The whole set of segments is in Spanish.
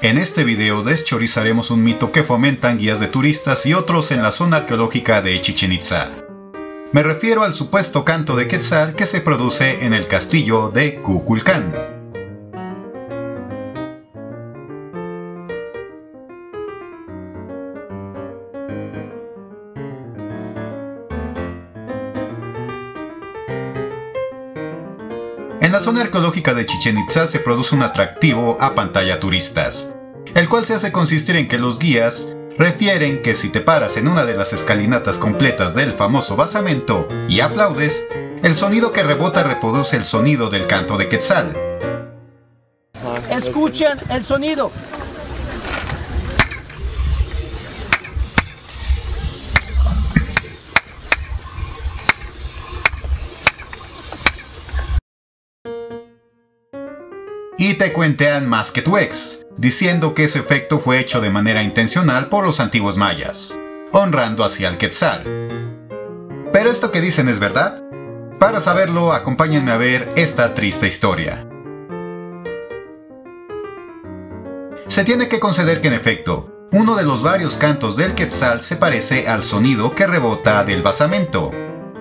En este video deschorizaremos un mito que fomentan guías de turistas y otros en la zona arqueológica de Chichén Itzá. Me refiero al supuesto canto de Quetzal que se produce en el castillo de Kukulcán. En la zona arqueológica de Chichén Itzá se produce un atractivo a pantalla turistas, el cual se hace consistir en que los guías refieren que si te paras en una de las escalinatas completas del famoso basamento y aplaudes, el sonido que rebota reproduce el sonido del canto de Quetzal. Escuchen el sonido. Y te cuentean más que tu ex, diciendo que ese efecto fue hecho de manera intencional por los antiguos mayas, honrando así al Quetzal. ¿Pero esto que dicen es verdad? Para saberlo, acompáñenme a ver esta triste historia. Se tiene que conceder que en efecto, uno de los varios cantos del Quetzal se parece al sonido que rebota del basamento.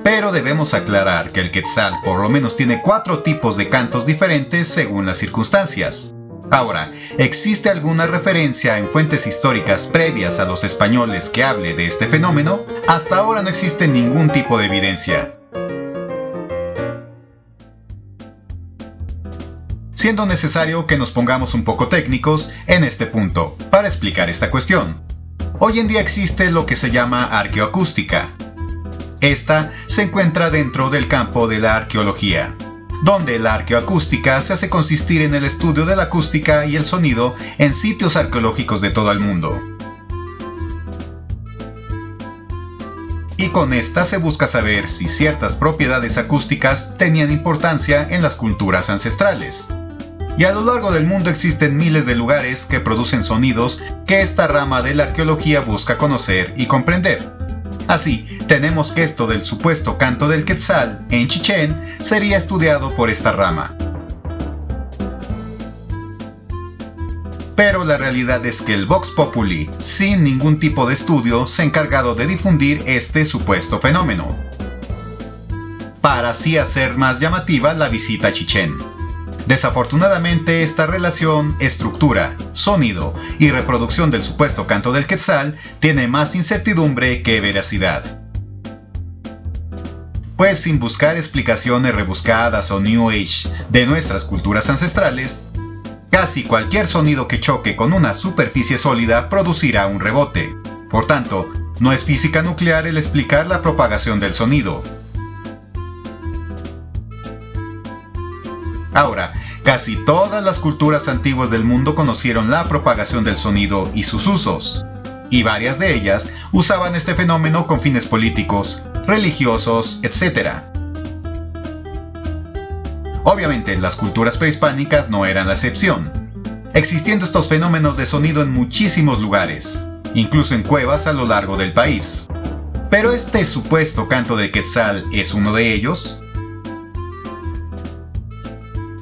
Pero debemos aclarar que el Quetzal por lo menos tiene 4 tipos de cantos diferentes según las circunstancias. Ahora, ¿existe alguna referencia en fuentes históricas previas a los españoles que hable de este fenómeno? Hasta ahora no existe ningún tipo de evidencia. Siendo necesario que nos pongamos un poco técnicos en este punto para explicar esta cuestión. Hoy en día existe lo que se llama arqueoacústica. Esta se encuentra dentro del campo de la arqueología, donde la arqueoacústica se hace consistir en el estudio de la acústica y el sonido en sitios arqueológicos de todo el mundo. Y con esta se busca saber si ciertas propiedades acústicas tenían importancia en las culturas ancestrales. Y a lo largo del mundo existen miles de lugares que producen sonidos que esta rama de la arqueología busca conocer y comprender. Así, tenemos que esto del supuesto canto del Quetzal en Chichén sería estudiado por esta rama. Pero la realidad es que el Vox Populi, sin ningún tipo de estudio, se ha encargado de difundir este supuesto fenómeno, para así hacer más llamativa la visita a Chichén. Desafortunadamente, esta relación, estructura, sonido y reproducción del supuesto canto del Quetzal tiene más incertidumbre que veracidad. Pues sin buscar explicaciones rebuscadas o New Age de nuestras culturas ancestrales, casi cualquier sonido que choque con una superficie sólida producirá un rebote. Por tanto, no es física nuclear el explicar la propagación del sonido. Ahora, casi todas las culturas antiguas del mundo conocieron la propagación del sonido y sus usos, y varias de ellas usaban este fenómeno con fines políticos, religiosos, etc. Obviamente, las culturas prehispánicas no eran la excepción, existiendo estos fenómenos de sonido en muchísimos lugares, incluso en cuevas a lo largo del país. ¿Pero este supuesto canto de Quetzal es uno de ellos?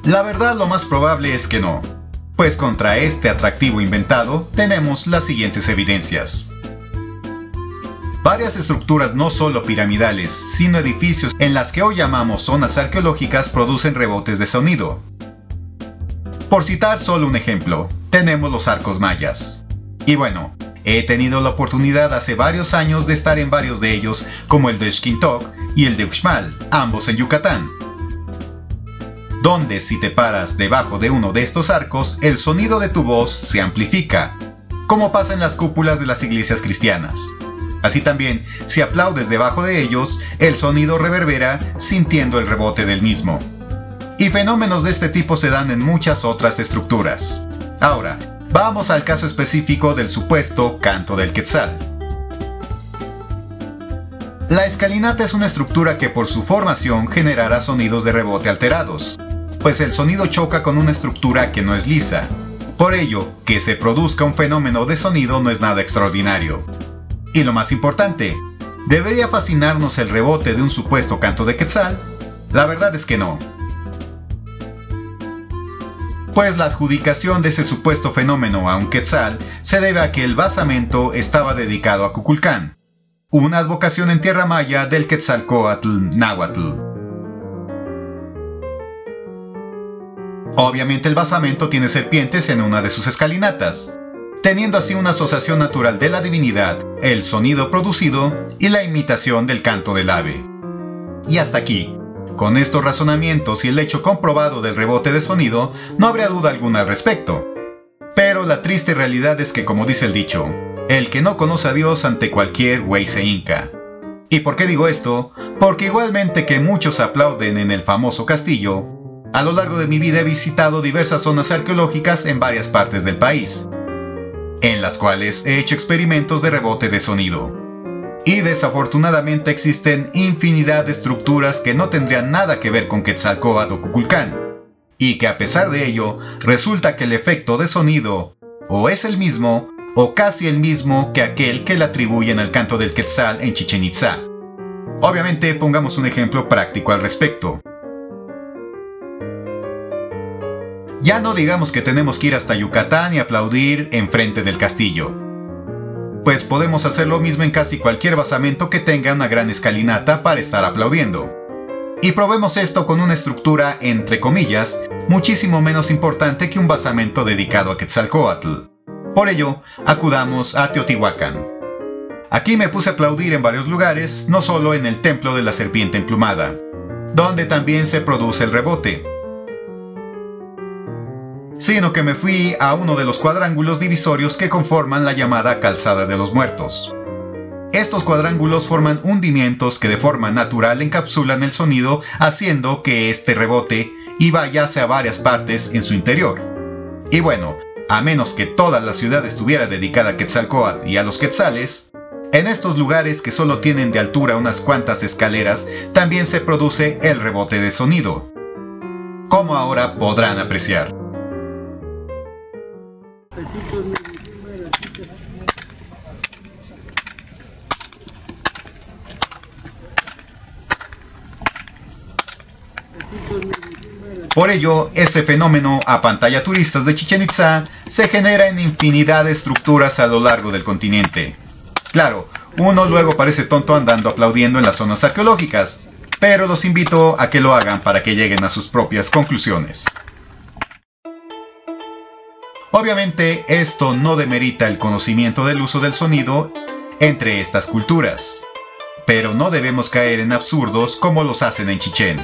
La verdad, lo más probable es que no, pues contra este atractivo inventado tenemos las siguientes evidencias. Varias estructuras no solo piramidales, sino edificios en las que hoy llamamos zonas arqueológicas producen rebotes de sonido. Por citar solo un ejemplo, tenemos los arcos mayas. Y bueno, he tenido la oportunidad hace varios años de estar en varios de ellos, como el de Xquintoc y el de Uxmal, ambos en Yucatán, donde si te paras debajo de uno de estos arcos, el sonido de tu voz se amplifica, como pasa en las cúpulas de las iglesias cristianas. Así también, si aplaudes debajo de ellos, el sonido reverbera sintiendo el rebote del mismo. Y fenómenos de este tipo se dan en muchas otras estructuras. Ahora, vamos al caso específico del supuesto canto del Quetzal. La escalinata es una estructura que por su formación generará sonidos de rebote alterados, pues el sonido choca con una estructura que no es lisa. Por ello, que se produzca un fenómeno de sonido no es nada extraordinario. Y lo más importante, ¿debería fascinarnos el rebote de un supuesto canto de Quetzal? La verdad es que no. pues la adjudicación de ese supuesto fenómeno a un quetzal se debe a que el basamento estaba dedicado a Kukulcán, una advocación en tierra maya del Quetzalcóatl náhuatl. Obviamente el basamento tiene serpientes en una de sus escalinatas, teniendo así una asociación natural de la divinidad, el sonido producido y la imitación del canto del ave. Y hasta aquí. Con estos razonamientos y el hecho comprobado del rebote de sonido, no habría duda alguna al respecto. Pero la triste realidad es que, como dice el dicho, el que no conoce a Dios ante cualquier güey se hinca. ¿Y por qué digo esto? Porque igualmente que muchos aplauden en el famoso castillo, a lo largo de mi vida he visitado diversas zonas arqueológicas en varias partes del país, en las cuales he hecho experimentos de rebote de sonido. Y desafortunadamente existen infinidad de estructuras que no tendrían nada que ver con Quetzalcóatl o Kukulcán, y que a pesar de ello, resulta que el efecto de sonido o es el mismo o casi el mismo que aquel que le atribuyen al canto del Quetzal en Chichén Itzá. Obviamente pongamos un ejemplo práctico al respecto. Ya no digamos que tenemos que ir hasta Yucatán y aplaudir enfrente del castillo, pues podemos hacer lo mismo en casi cualquier basamento que tenga una gran escalinata para estar aplaudiendo. Y probemos esto con una estructura, entre comillas, muchísimo menos importante que un basamento dedicado a Quetzalcóatl. Por ello, acudamos a Teotihuacán. Aquí me puse a aplaudir en varios lugares, no solo en el templo de la serpiente emplumada, donde también se produce el rebote, sino que me fui a uno de los cuadrángulos divisorios que conforman la llamada Calzada de los Muertos. Estos cuadrángulos forman hundimientos que de forma natural encapsulan el sonido, haciendo que este rebote y vaya hacia varias partes en su interior. Y bueno, a menos que toda la ciudad estuviera dedicada a Quetzalcóatl y a los quetzales, en estos lugares que solo tienen de altura unas cuantas escaleras, también se produce el rebote de sonido, como ahora podrán apreciar. Por ello, ese fenómeno a pantalla turistas de Chichén Itzá se genera en infinidad de estructuras a lo largo del continente. Claro, uno luego parece tonto andando aplaudiendo en las zonas arqueológicas, pero los invito a que lo hagan para que lleguen a sus propias conclusiones. Obviamente, esto no demerita el conocimiento del uso del sonido entre estas culturas, pero no debemos caer en absurdos como los hacen en Chichén,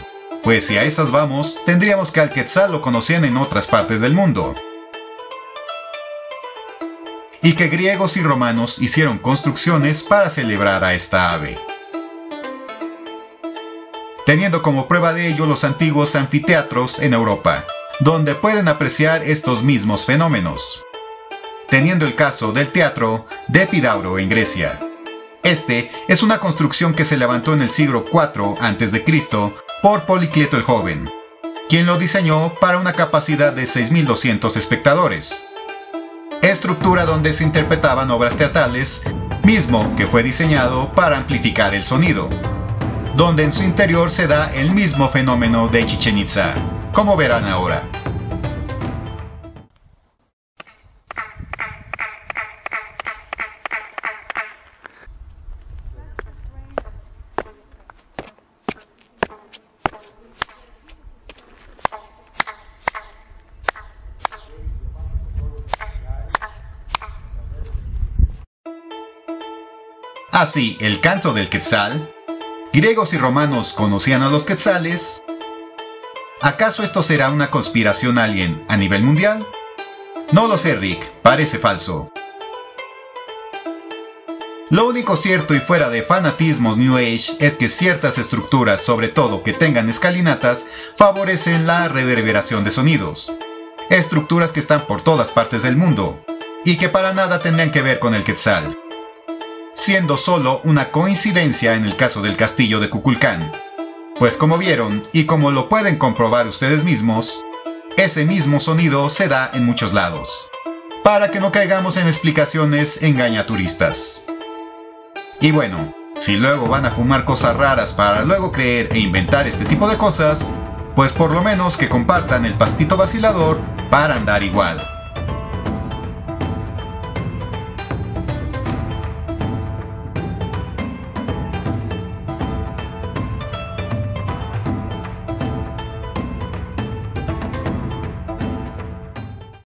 pues si a esas vamos, tendríamos que al Quetzal lo conocían en otras partes del mundo, y que griegos y romanos hicieron construcciones para celebrar a esta ave, teniendo como prueba de ello los antiguos anfiteatros en Europa, donde pueden apreciar estos mismos fenómenos, teniendo el caso del teatro de Epidauro en Grecia. Este es una construcción que se levantó en el siglo IV a.C. por Policleto el Joven, quien lo diseñó para una capacidad de 6.200 espectadores, estructura donde se interpretaban obras teatrales, mismo que fue diseñado para amplificar el sonido, donde en su interior se da el mismo fenómeno de Chichén Itzá, como verán ahora. Así, el canto del Quetzal. ¿Griegos y romanos conocían a los quetzales? ¿Acaso esto será una conspiración alien a nivel mundial? No lo sé, Rick, parece falso. Lo único cierto y fuera de fanatismos New Age es que ciertas estructuras, sobre todo que tengan escalinatas, favorecen la reverberación de sonidos. Estructuras que están por todas partes del mundo, y que para nada tendrían que ver con el Quetzal, siendo solo una coincidencia en el caso del castillo de Kukulcán, pues como vieron y como lo pueden comprobar ustedes mismos, ese mismo sonido se da en muchos lados, para que no caigamos en explicaciones engañaturistas. Y bueno, si luego van a fumar cosas raras para luego creer e inventar este tipo de cosas, Pues por lo menos que compartan el pastito vacilador para andar igual.